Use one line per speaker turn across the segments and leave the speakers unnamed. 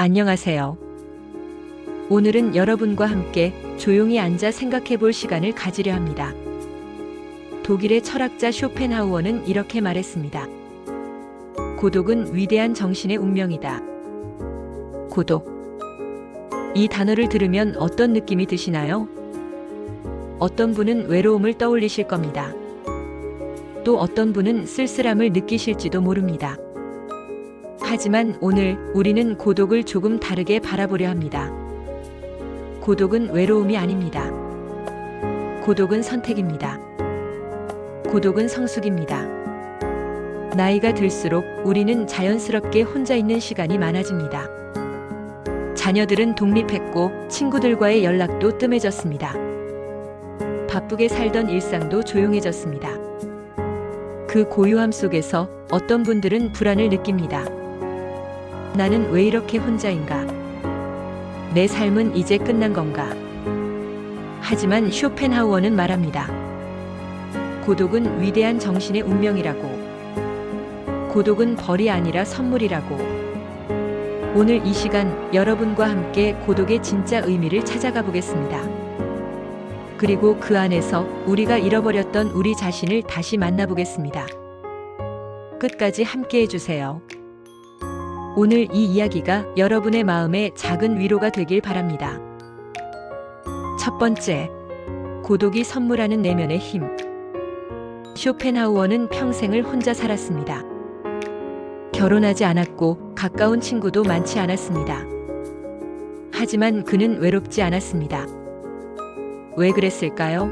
안녕하세요. 오늘은 여러분과 함께 조용히 앉아 생각해 볼 시간을 가지려 합니다. 독일의 철학자 쇼펜하우어는 이렇게 말했습니다. 고독은 위대한 정신의 운명이다. 고독. 이 단어를 들으면 어떤 느낌이 드시나요? 어떤 분은 외로움을 떠올리실 겁니다. 또 어떤 분은 쓸쓸함을 느끼실지도 모릅니다. 하지만 오늘 우리는 고독을 조금 다르게 바라보려 합니다. 고독은 외로움이 아닙니다. 고독은 선택입니다. 고독은 성숙입니다. 나이가 들수록 우리는 자연스럽게 혼자 있는 시간이 많아집니다. 자녀들은 독립했고 친구들과의 연락도 뜸해졌습니다. 바쁘게 살던 일상도 조용해졌습니다. 그 고요함 속에서 어떤 분들은 불안을 느낍니다. 나는 왜 이렇게 혼자인가? 내 삶은 이제 끝난 건가? 하지만 쇼펜하우어는 말합니다. 고독은 위대한 정신의 운명이라고. 고독은 벌이 아니라 선물이라고. 오늘 이 시간 여러분과 함께 고독의 진짜 의미를 찾아가 보겠습니다. 그리고 그 안에서 우리가 잃어버렸던 우리 자신을 다시 만나보겠습니다. 끝까지 함께 해주세요. 오늘 이 이야기가 여러분의 마음에 작은 위로가 되길 바랍니다. 첫 번째, 고독이 선물하는 내면의 힘. 쇼펜하우어는 평생을 혼자 살았습니다. 결혼하지 않았고 가까운 친구도 많지 않았습니다. 하지만 그는 외롭지 않았습니다. 왜 그랬을까요?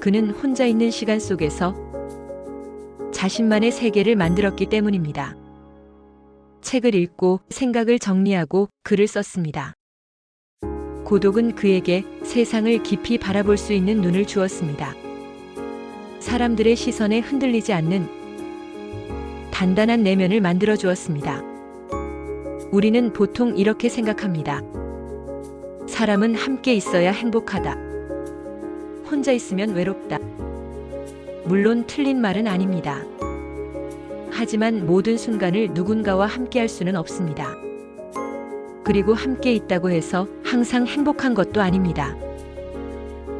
그는 혼자 있는 시간 속에서 자신만의 세계를 만들었기 때문입니다. 책을 읽고 생각을 정리하고 글을 썼습니다. 고독은 그에게 세상을 깊이 바라볼 수 있는 눈을 주었습니다. 사람들의 시선에 흔들리지 않는 단단한 내면을 만들어 주었습니다. 우리는 보통 이렇게 생각합니다. 사람은 함께 있어야 행복하다. 혼자 있으면 외롭다. 물론 틀린 말은 아닙니다. 하지만 모든 순간을 누군가와 함께 할 수는 없습니다. 그리고 함께 있다고 해서 항상 행복한 것도 아닙니다.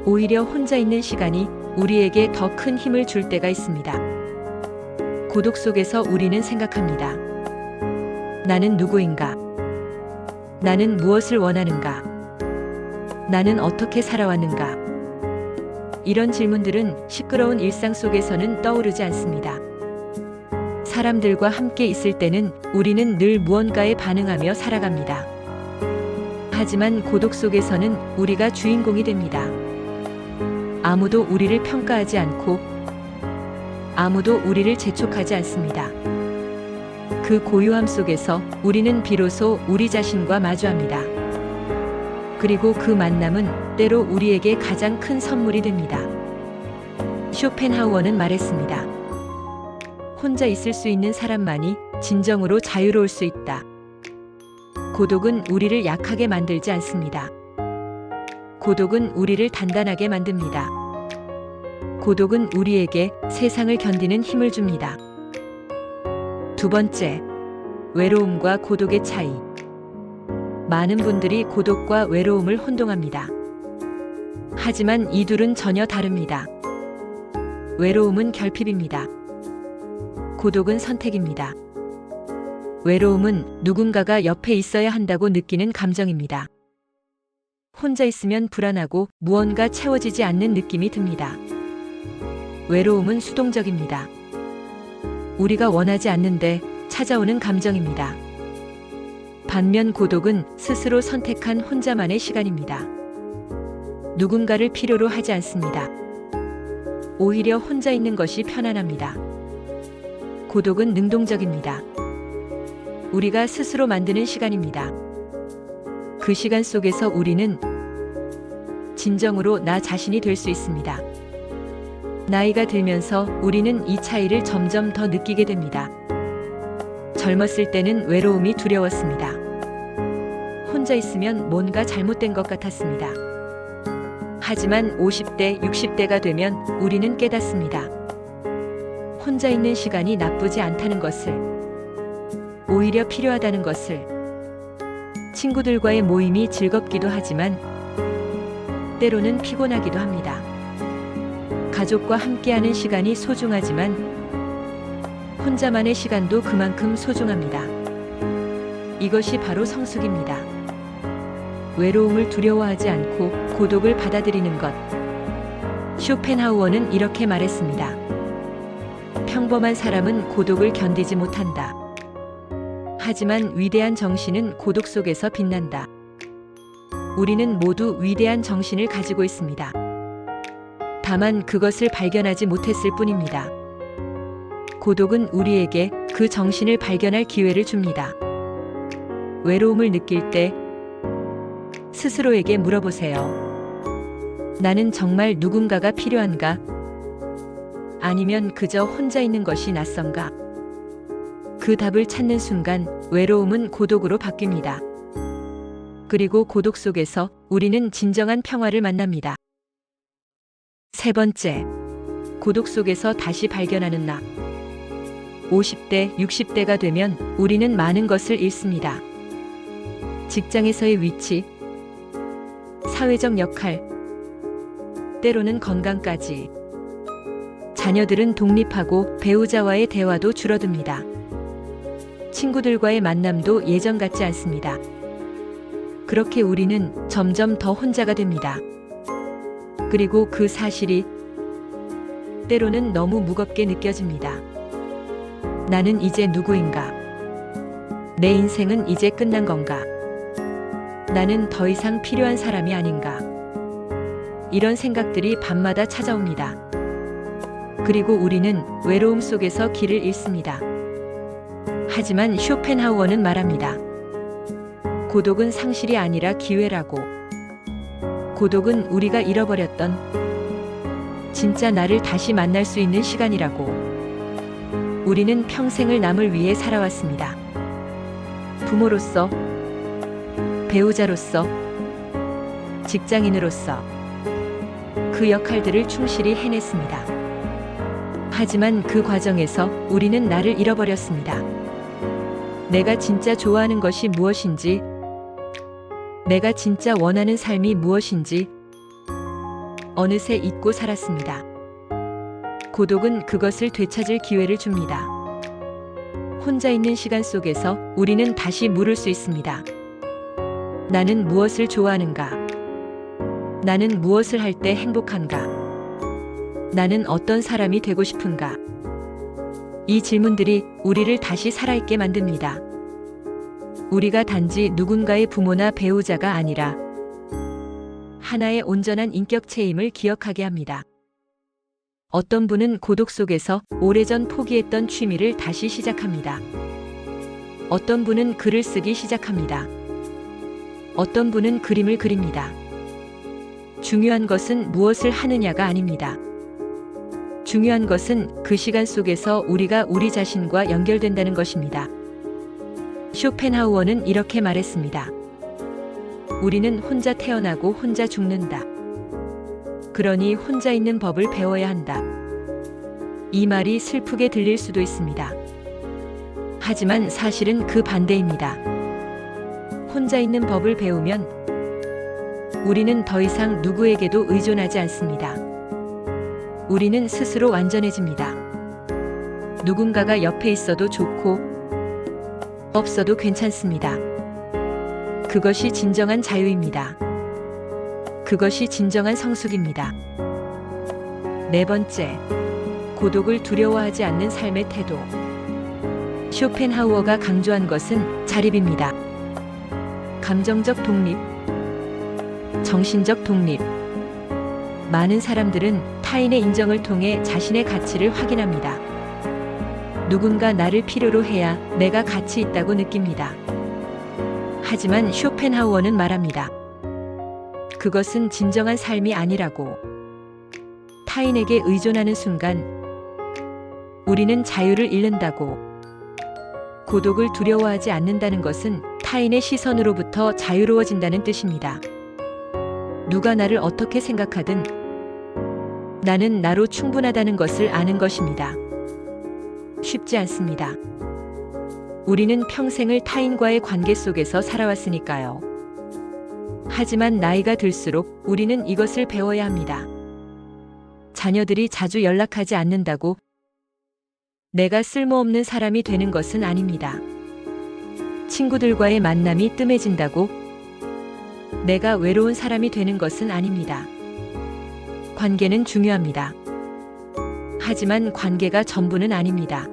오히려 혼자 있는 시간이 우리에게 더 큰 힘을 줄 때가 있습니다. 고독 속에서 우리는 생각합니다. 나는 누구인가? 나는 무엇을 원하는가? 나는 어떻게 살아왔는가? 이런 질문들은 시끄러운 일상 속에서는 떠오르지 않습니다. 사람들과 함께 있을 때는 우리는 늘 무언가에 반응하며 살아갑니다. 하지만 고독 속에서는 우리가 주인공이 됩니다. 아무도 우리를 평가하지 않고 아무도 우리를 재촉하지 않습니다. 그 고요함 속에서 우리는 비로소 우리 자신과 마주합니다. 그리고 그 만남은 때로 우리에게 가장 큰 선물이 됩니다. 쇼펜하우어는 말했습니다. 혼자 있을 수 있는 사람만이 진정으로 자유로울 수 있다. 고독은 우리를 약하게 만들지 않습니다. 고독은 우리를 단단하게 만듭니다. 고독은 우리에게 세상을 견디는 힘을 줍니다. 두 번째, 외로움과 고독의 차이. 많은 분들이 고독과 외로움을 혼동합니다. 하지만 이 둘은 전혀 다릅니다. 외로움은 결핍입니다. 고독은 선택입니다. 외로움은 누군가가 옆에 있어야 한다고 느끼는 감정입니다. 혼자 있으면 불안하고 무언가 채워지지 않는 느낌이 듭니다. 외로움은 수동적입니다. 우리가 원하지 않는데 찾아오는 감정입니다. 반면 고독은 스스로 선택한 혼자만의 시간입니다. 누군가를 필요로 하지 않습니다. 오히려 혼자 있는 것이 편안합니다. 고독은 능동적입니다. 우리가 스스로 만드는 시간입니다. 그 시간 속에서 우리는 진정으로 나 자신이 될 수 있습니다. 나이가 들면서 우리는 이 차이를 점점 더 느끼게 됩니다. 젊었을 때는 외로움이 두려웠습니다. 혼자 있으면 뭔가 잘못된 것 같았습니다. 하지만 50대, 60대가 되면 우리는 깨닫습니다. 혼자 있는 시간이 나쁘지 않다는 것을, 오히려 필요하다는 것을. 친구들과의 모임이 즐겁기도 하지만 때로는 피곤하기도 합니다. 가족과 함께하는 시간이 소중하지만 혼자만의 시간도 그만큼 소중합니다. 이것이 바로 성숙입니다. 외로움을 두려워하지 않고 고독을 받아들이는 것. 쇼펜하우어는 이렇게 말했습니다. 평범한 사람은 고독을 견디지 못한다. 하지만 위대한 정신은 고독 속에서 빛난다. 우리는 모두 위대한 정신을 가지고 있습니다. 다만 그것을 발견하지 못했을 뿐입니다. 고독은 우리에게 그 정신을 발견할 기회를 줍니다. 외로움을 느낄 때 스스로에게 물어보세요. 나는 정말 누군가가 필요한가? 아니면 그저 혼자 있는 것이 낯선가? 그 답을 찾는 순간 외로움은 고독으로 바뀝니다. 그리고 고독 속에서 우리는 진정한 평화를 만납니다. 세 번째, 고독 속에서 다시 발견하는 나. 50대, 60대가 되면 우리는 많은 것을 잃습니다. 직장에서의 위치, 사회적 역할, 때로는 건강까지. 자녀들은 독립하고 배우자와의 대화도 줄어듭니다. 친구들과의 만남도 예전 같지 않습니다. 그렇게 우리는 점점 더 혼자가 됩니다. 그리고 그 사실이 때로는 너무 무겁게 느껴집니다. 나는 이제 누구인가? 내 인생은 이제 끝난 건가? 나는 더 이상 필요한 사람이 아닌가? 이런 생각들이 밤마다 찾아옵니다. 그리고 우리는 외로움 속에서 길을 잃습니다. 하지만 쇼펜하우어는 말합니다. 고독은 상실이 아니라 기회라고. 고독은 우리가 잃어버렸던 진짜 나를 다시 만날 수 있는 시간이라고. 우리는 평생을 남을 위해 살아왔습니다. 부모로서, 배우자로서, 직장인으로서 그 역할들을 충실히 해냈습니다. 하지만 그 과정에서 우리는 나를 잃어버렸습니다. 내가 진짜 좋아하는 것이 무엇인지, 내가 진짜 원하는 삶이 무엇인지 어느새 잊고 살았습니다. 고독은 그것을 되찾을 기회를 줍니다. 혼자 있는 시간 속에서 우리는 다시 물을 수 있습니다. 나는 무엇을 좋아하는가? 나는 무엇을 할 때 행복한가? 나는 어떤 사람이 되고 싶은가? 이 질문들이 우리를 다시 살아있게 만듭니다. 우리가 단지 누군가의 부모나 배우자가 아니라 하나의 온전한 인격체임을 기억하게 합니다. 어떤 분은 고독 속에서 오래전 포기했던 취미를 다시 시작합니다. 어떤 분은 글을 쓰기 시작합니다. 어떤 분은 그림을 그립니다. 중요한 것은 무엇을 하느냐가 아닙니다. 중요한 것은 그 시간 속에서 우리가 우리 자신과 연결된다는 것입니다. 쇼펜하우어는 이렇게 말했습니다. 우리는 혼자 태어나고 혼자 죽는다. 그러니 혼자 있는 법을 배워야 한다. 이 말이 슬프게 들릴 수도 있습니다. 하지만 사실은 그 반대입니다. 혼자 있는 법을 배우면 우리는 더 이상 누구에게도 의존하지 않습니다. 우리는 스스로 완전해집니다. 누군가가 옆에 있어도 좋고 없어도 괜찮습니다. 그것이 진정한 자유입니다. 그것이 진정한 성숙입니다. 네 번째, 고독을 두려워하지 않는 삶의 태도. 쇼펜하우어가 강조한 것은 자립입니다. 감정적 독립, 정신적 독립. 많은 사람들은 타인의 인정을 통해 자신의 가치를 확인합니다. 누군가 나를 필요로 해야 내가 가치 있다고 느낍니다. 하지만 쇼펜하우어는 말합니다. 그것은 진정한 삶이 아니라고. 타인에게 의존하는 순간 우리는 자유를 잃는다고. 고독을 두려워하지 않는다는 것은 타인의 시선으로부터 자유로워진다는 뜻입니다. 누가 나를 어떻게 생각하든 나는 나로 충분하다는 것을 아는 것입니다. 쉽지 않습니다. 우리는 평생을 타인과의 관계 속에서 살아왔으니까요. 하지만 나이가 들수록 우리는 이것을 배워야 합니다. 자녀들이 자주 연락하지 않는다고 내가 쓸모없는 사람이 되는 것은 아닙니다. 친구들과의 만남이 뜸해진다고 내가 외로운 사람이 되는 것은 아닙니다. 관계는 중요합니다. 하지만 관계가 전부는 아닙니다.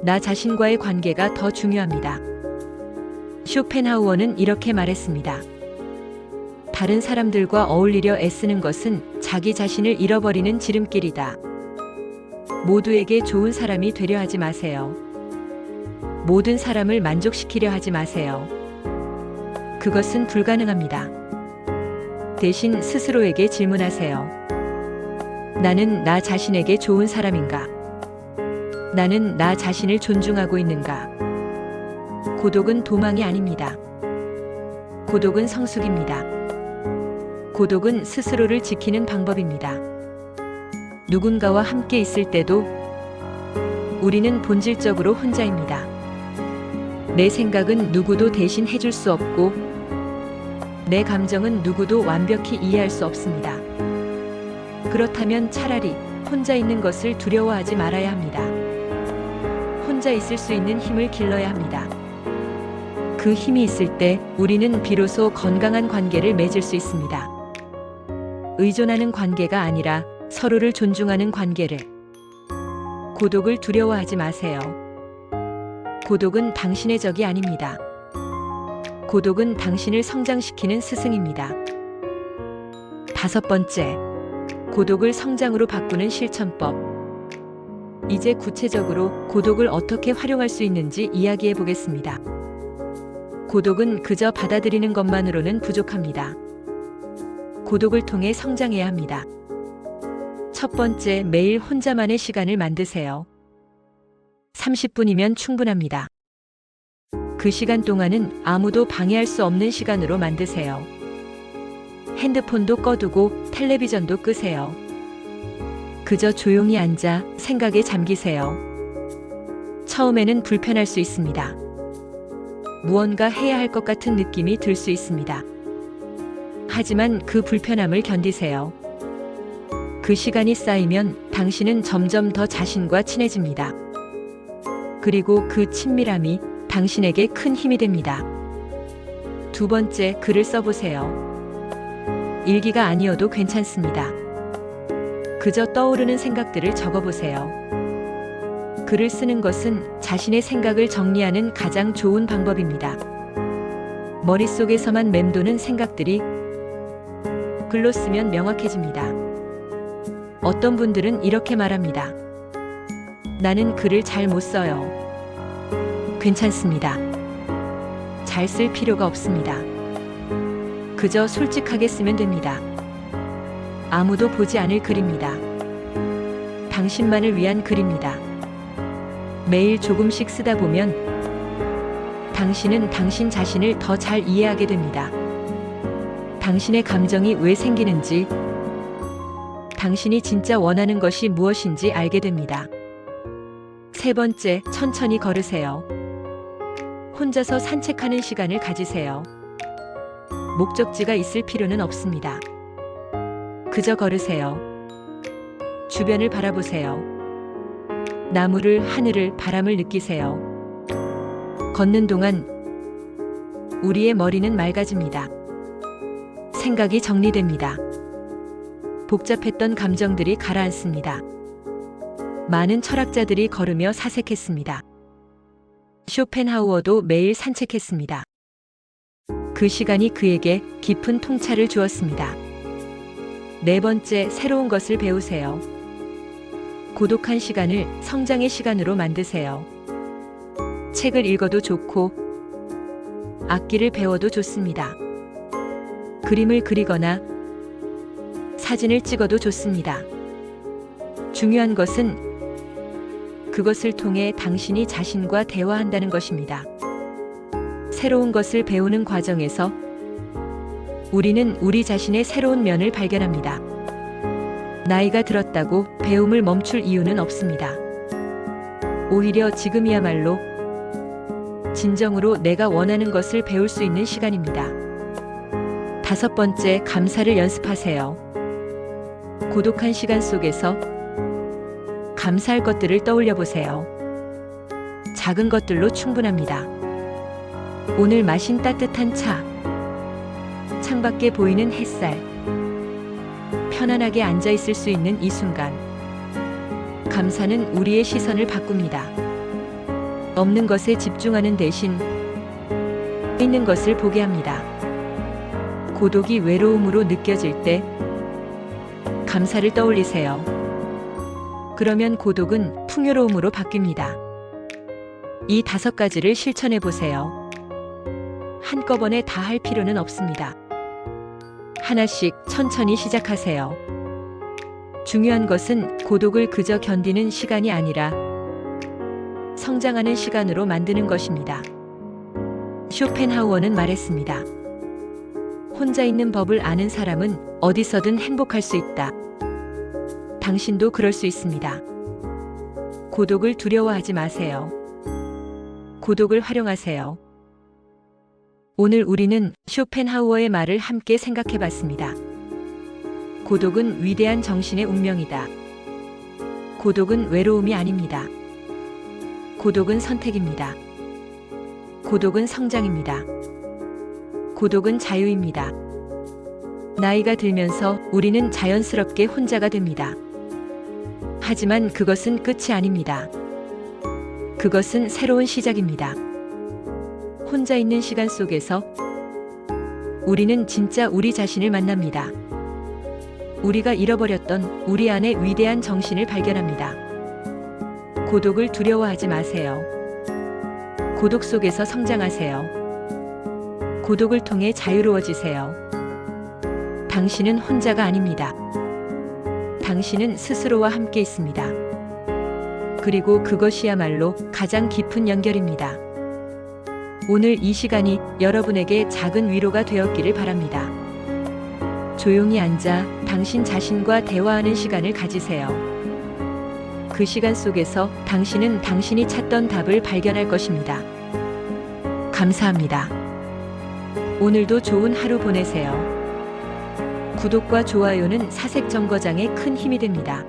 나 자신과의 관계가 더 중요합니다. 쇼펜하우어는 이렇게 말했습니다. 다른 사람들과 어울리려 애쓰는 것은 자기 자신을 잃어버리는 지름길이다. 모두에게 좋은 사람이 되려 하지 마세요. 모든 사람을 만족시키려 하지 마세요. 그것은 불가능합니다. 대신 스스로에게 질문하세요. 나는 나 자신에게 좋은 사람인가? 나는 나 자신을 존중하고 있는가? 고독은 도망이 아닙니다. 고독은 성숙입니다. 고독은 스스로를 지키는 방법입니다. 누군가와 함께 있을 때도 우리는 본질적으로 혼자입니다. 내 생각은 누구도 대신 해줄 수 없고 내 감정은 누구도 완벽히 이해할 수 없습니다. 그렇다면 차라리 혼자 있는 것을 두려워하지 말아야 합니다. 혼자 있을 수 있는 힘을 길러야 합니다. 그 힘이 있을 때 우리는 비로소 건강한 관계를 맺을 수 있습니다. 의존하는 관계가 아니라 서로를 존중하는 관계를. 고독을 두려워하지 마세요. 고독은 당신의 적이 아닙니다. 고독은 당신을 성장시키는 스승입니다. 5번째, 고독을 성장으로 바꾸는 실천법. 이제 구체적으로 고독을 어떻게 활용할 수 있는지 이야기해 보겠습니다. 고독은 그저 받아들이는 것만으로는 부족합니다. 고독을 통해 성장해야 합니다. 첫 번째, 매일 혼자만의 시간을 만드세요. 30분이면 충분합니다. 그 시간 동안은 아무도 방해할 수 없는 시간으로 만드세요. 핸드폰도 꺼두고 텔레비전도 끄세요. 그저 조용히 앉아 생각에 잠기세요. 처음에는 불편할 수 있습니다. 무언가 해야 할 것 같은 느낌이 들 수 있습니다. 하지만 그 불편함을 견디세요. 그 시간이 쌓이면 당신은 점점 더 자신과 친해집니다. 그리고 그 친밀함이 당신에게 큰 힘이 됩니다. 두 번째, 글을 써보세요. 일기가 아니어도 괜찮습니다. 그저 떠오르는 생각들을 적어보세요. 글을 쓰는 것은 자신의 생각을 정리하는 가장 좋은 방법입니다. 머릿속에서만 맴도는 생각들이 글로 쓰면 명확해집니다. 어떤 분들은 이렇게 말합니다. 나는 글을 잘 못 써요. 괜찮습니다. 잘 쓸 필요가 없습니다. 그저 솔직하게 쓰면 됩니다. 아무도 보지 않을 글입니다. 당신만을 위한 글입니다. 매일 조금씩 쓰다 보면 당신은 당신 자신을 더 잘 이해하게 됩니다. 당신의 감정이 왜 생기는지, 당신이 진짜 원하는 것이 무엇인지 알게 됩니다. 세 번째, 천천히 걸으세요. 혼자서 산책하는 시간을 가지세요. 목적지가 있을 필요는 없습니다. 그저 걸으세요. 주변을 바라보세요. 나무를, 하늘을, 바람을 느끼세요. 걷는 동안 우리의 머리는 맑아집니다. 생각이 정리됩니다. 복잡했던 감정들이 가라앉습니다. 많은 철학자들이 걸으며 사색했습니다. 쇼펜하우어도 매일 산책했습니다. 그 시간이 그에게 깊은 통찰을 주었습니다. 네 번째, 새로운 것을 배우세요. 고독한 시간을 성장의 시간으로 만드세요. 책을 읽어도 좋고, 악기를 배워도 좋습니다. 그림을 그리거나 사진을 찍어도 좋습니다. 중요한 것은 그것을 통해 당신이 자신과 대화한다는 것입니다. 새로운 것을 배우는 과정에서 우리는 우리 자신의 새로운 면을 발견합니다. 나이가 들었다고 배움을 멈출 이유는 없습니다. 오히려 지금이야말로 진정으로 내가 원하는 것을 배울 수 있는 시간입니다. 5번째, 감사를 연습하세요. 고독한 시간 속에서 감사할 것들을 떠올려 보세요. 작은 것들로 충분합니다. 오늘 마신 따뜻한 차, 창밖에 보이는 햇살, 편안하게 앉아 있을 수 있는 이 순간. 감사는 우리의 시선을 바꿉니다. 없는 것에 집중하는 대신 있는 것을 보게 합니다. 고독이 외로움으로 느껴질 때 감사를 떠올리세요. 그러면 고독은 풍요로움으로 바뀝니다. 이 5가지를 실천해 보세요. 한꺼번에 다 할 필요는 없습니다. 하나씩 천천히 시작하세요. 중요한 것은 고독을 그저 견디는 시간이 아니라 성장하는 시간으로 만드는 것입니다. 쇼펜하우어는 말했습니다. 혼자 있는 법을 아는 사람은 어디서든 행복할 수 있다. 당신도 그럴 수 있습니다. 고독을 두려워하지 마세요. 고독을 활용하세요. 오늘 우리는 쇼펜하우어의 말을 함께 생각해 봤습니다. 고독은 위대한 정신의 운명이다. 고독은 외로움이 아닙니다. 고독은 선택입니다. 고독은 성장입니다. 고독은 자유입니다. 나이가 들면서 우리는 자연스럽게 혼자가 됩니다. 하지만 그것은 끝이 아닙니다. 그것은 새로운 시작입니다. 혼자 있는 시간 속에서 우리는 진짜 우리 자신을 만납니다. 우리가 잃어버렸던 우리 안의 위대한 정신을 발견합니다. 고독을 두려워하지 마세요. 고독 속에서 성장하세요. 고독을 통해 자유로워지세요. 당신은 혼자가 아닙니다. 당신은 스스로와 함께 있습니다. 그리고 그것이야말로 가장 깊은 연결입니다. 오늘 이 시간이 여러분에게 작은 위로가 되었기를 바랍니다. 조용히 앉아 당신 자신과 대화하는 시간을 가지세요. 그 시간 속에서 당신은 당신이 찾던 답을 발견할 것입니다. 감사합니다. 오늘도 좋은 하루 보내세요. 구독과 좋아요는 사색 정거장에 큰 힘이 됩니다.